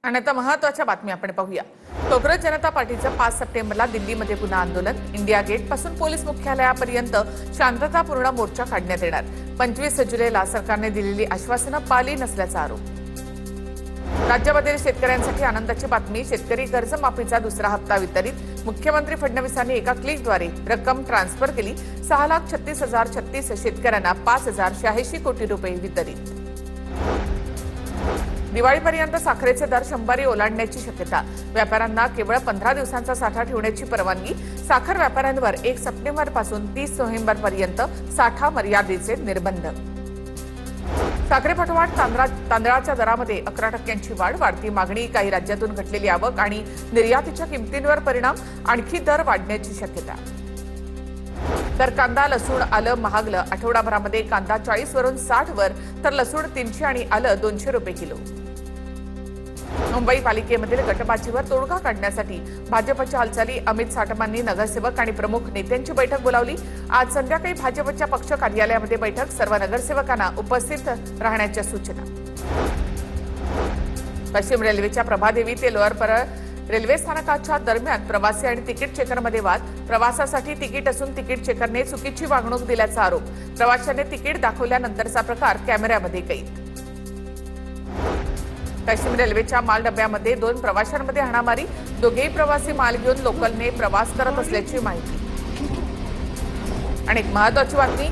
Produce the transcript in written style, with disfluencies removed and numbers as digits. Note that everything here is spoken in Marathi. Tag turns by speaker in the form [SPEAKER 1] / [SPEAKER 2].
[SPEAKER 1] आणि आता महत्त्वाच्या बातमी आपण पाहूया। काँग्रेस जनता पार्टीचं 5 सप्टेंबरला दिल्लीमध्ये पुन्हा आंदोलन। इंडिया गेट पासून पोलीस मुख्यालयापर्यंत शांततापूर्ण मोर्चा काढण्यात येणार। 25 जुलैला सरकारने दिलेली आश्वासनं पाळली नसल्याचा आरोप। राज्यामधील शेतकऱ्यांसाठी आनंदाची बातमी। शेतकरी कर्जमाफीचा दुसरा हप्ता वितरित। मुख्यमंत्री फडणवीसांनी एका क्लिकद्वारे रक्कम ट्रान्सफर केली। 6,36,036 शेतकऱ्यांना 5,086 कोटी रुपये वितरित। दिवाळीपर्यंत साखरेचे दर 100 ओलांडण्याची शक्यता। व्यापाऱ्यांना केवळ 15 दिवसांचा साठा ठेवण्याची परवानगी। साखर व्यापाऱ्यांवर 1 सप्टेंबर पासून 30 नोव्हेंबर पर्यंत साठा मर्यादेचे निर्बंध। साखरेपाठोपाठ तांदळाच्या दरामध्ये 11% वाढ। वाढती मागणी, काही राज्यातून घटलेली आवक आणि निर्यातीच्या किमतींवर परिणाम। आणखी दर वाढण्याची शक्यता। तर कांदा, लसूण, आलं महागलं। आठवडाभरामध्ये कांदा 40 वरून 60 वर, तर लसूण 300 आणि आलं 200 रुपये किलो। मुंबई पालिकेमधील गटबाजीवर तोडगा काढण्यासाठी भाजपच्या हालचाली। अमित साटमांनी नगरसेवक आणि प्रमुख नेत्यांची बैठक बोलावली। आज संध्याकाळी भाजपच्या पक्ष कार्यालयामध्ये बैठक। सर्व नगरसेवकांना उपस्थित राहण्याच्या सूचना। पश्चिम रेल्वेच्या प्रभादेवी ते लोअर परळ रेल्वे स्थानकाच्या दरम्यान प्रवासी आणि तिकीट चेकरमध्ये वाद। प्रवासासाठी तिकीट असून तिकीट चेकरने चुकीची वागणूक दिल्याचा आरोप। प्रवाशाने तिकीट दाखवल्यानंतरचा प्रकार कॅमेऱ्यामध्ये कैद। पश्चिम रेल्वेच्या माल डब्यामध्ये 2 प्रवाशांमध्ये हाणामारी। दोघेही प्रवासी माल घेऊन लोकलने प्रवास करत असल्याची माहिती। आणि एक महत्त्वाची बातमी,